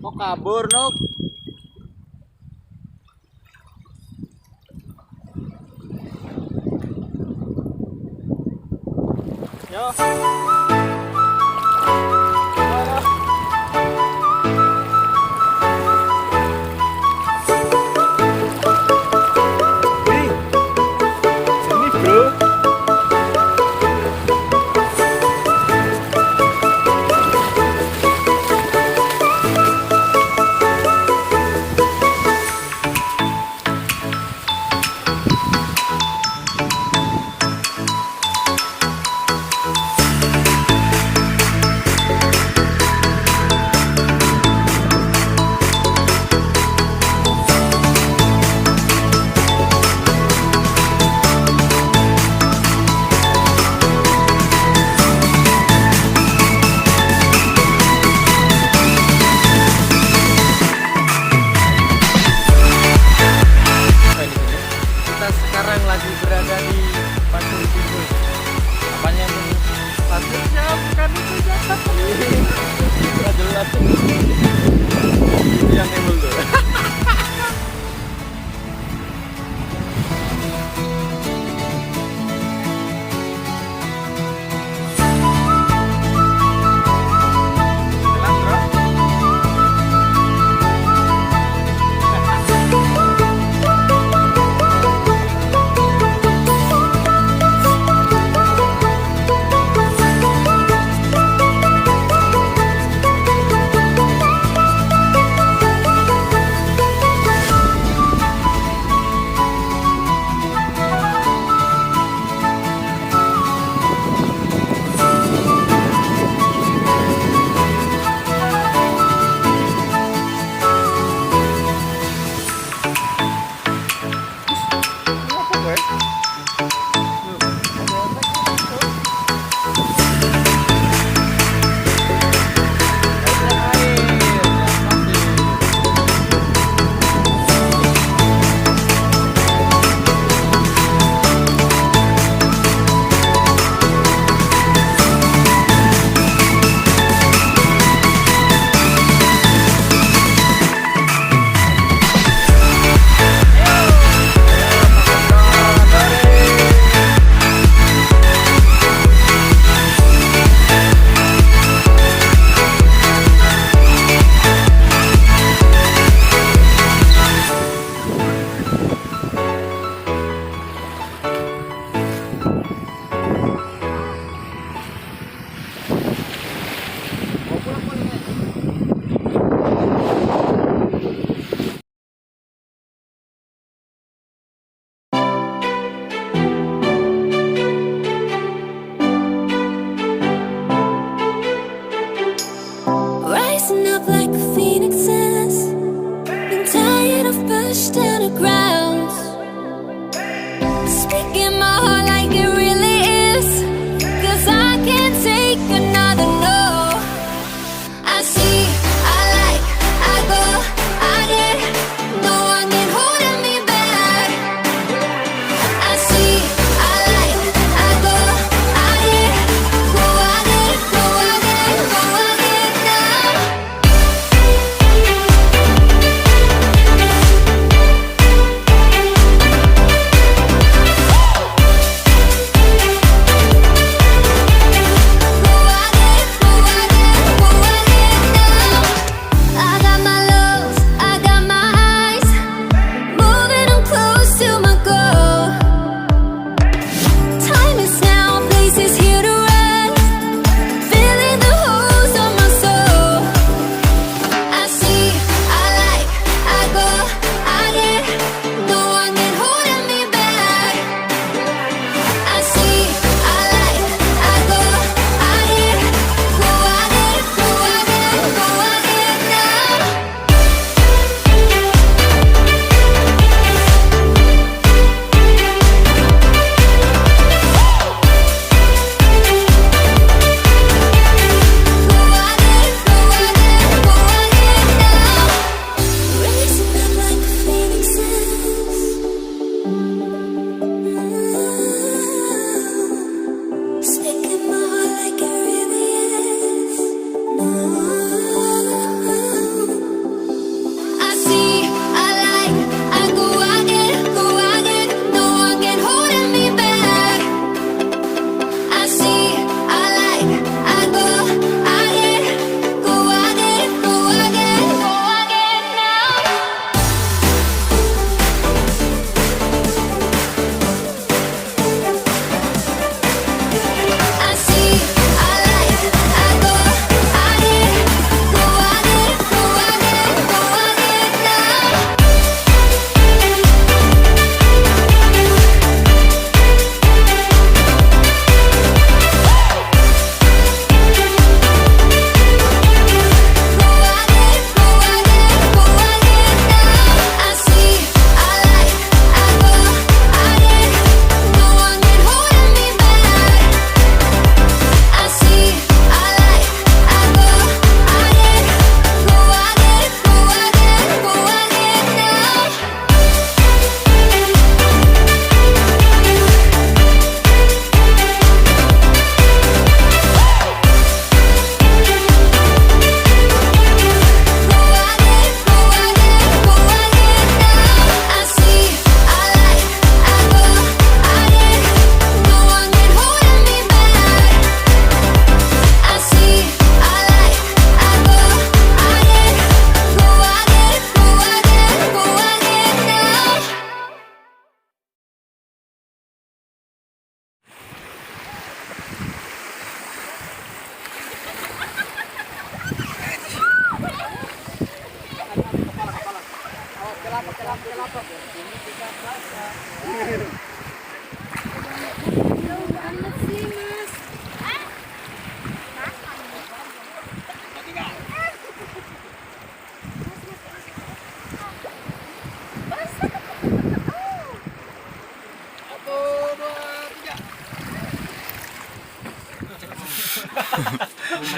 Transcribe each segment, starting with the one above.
Mau kabur, Nuk? Yo. Sekarang lagi berada di Pasir Timbul. Apanya nih? Pasirnya bukan itu jatuh. Tidak jelas. Itu yang timbul tuh.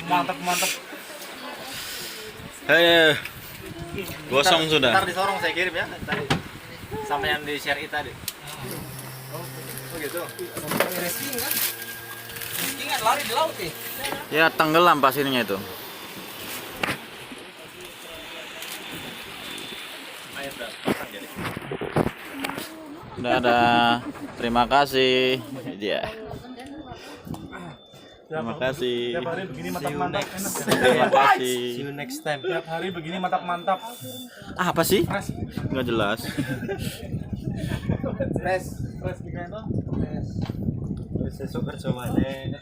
Mantap, mantap. Hei, gosong sudah. Ntar disorong saya kirim ya tadi. Sama yang di share tadi. Oh gitu. Racing kan? Racing kan lari di laut nih. Ya tenggelam pasirnya itu. Ayo udah pasang jadi. Dadah. Terima kasih. Iya. Terima kasih. Tiap hari begini mantap-mantap enak ya. Terima kasih. See you next time. Tiap hari begini mantap-mantap. Apa sih? Nggak jelas. Stress gimana tuh? Besok bersomane.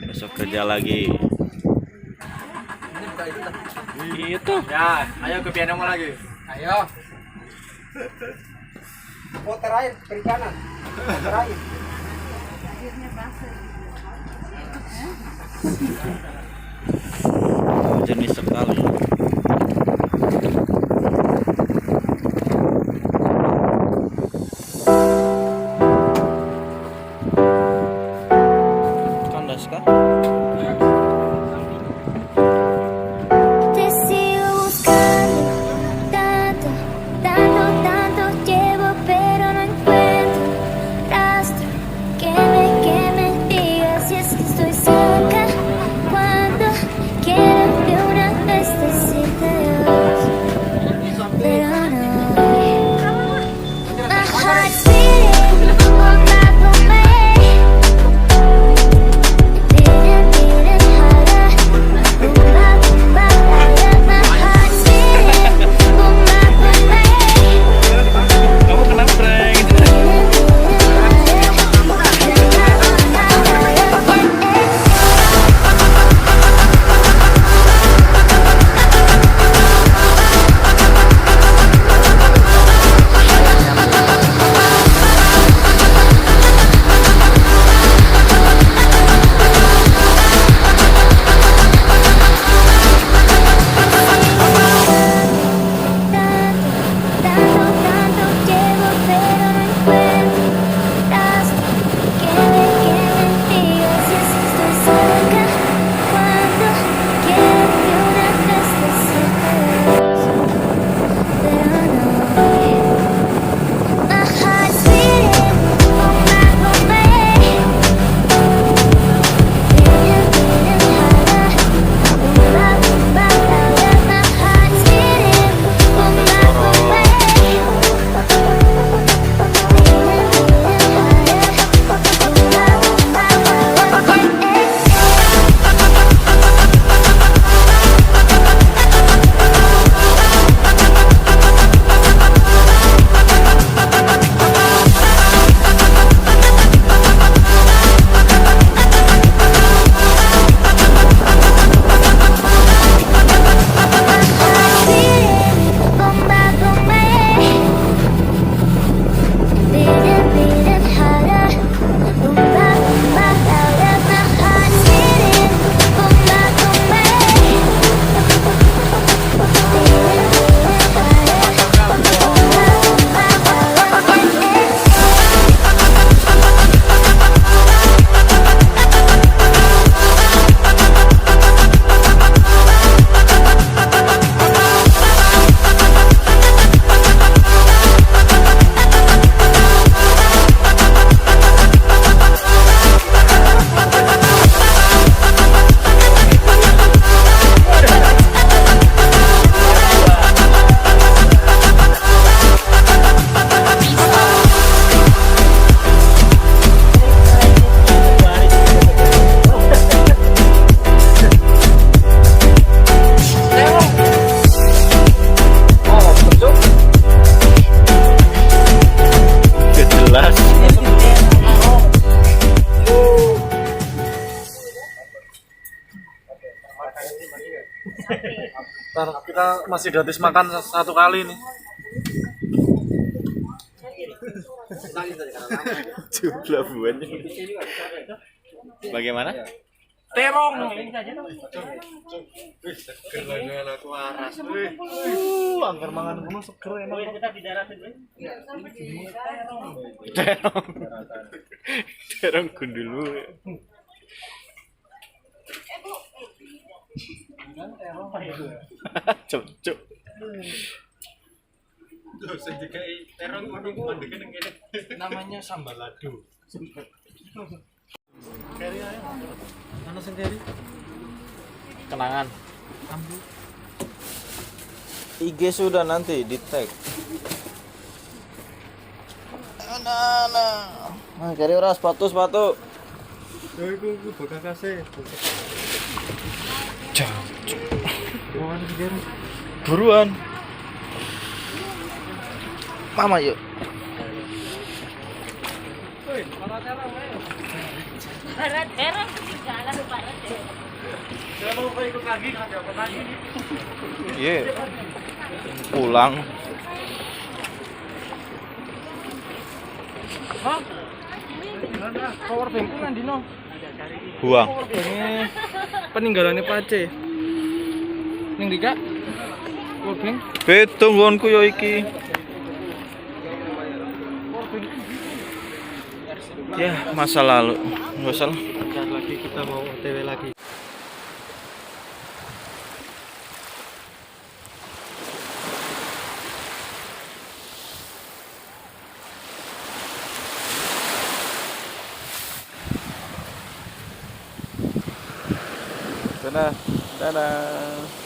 Besok kerja lagi. Itu. Ya, ayo ke piano lagi. Ayo. Oh terakhir perikanan. Terakhir. Jenis sekali. Kandas kah? Te sigo buscando, tanto, tanto, tanto llevo, pero no encuentro rastro que me diga si es que estoy cerca. Cuando quiero de una vez decir Ntar kita masih gratis makan satu kali nih. Jumlah buahnya. Bagaimana? Terong. Angker mangan kuno seger emang. Terong. Terong gundulu. Cuk. Namanya sambal ladu. Mana sendiri? Kenangan. IG sudah nanti di tag. Nah, cari orang sepatu. Yo iku bakal kasih. Mana sendiri? Buruan. Mama yuk. Barat-barat ketinggalan barat. Saya mau ikut lagi, nggak dapat lagi. Iya. Pulang. Hah? Power bank ku nandino. Buang. Power bank peninggalannya Pace. Ning ndi, Kak? Power bank. Betung nggonku yo iki. Ya, masa lalu. Enggak usah lah. Bentar lagi kita mau OTW lagi. Dadah.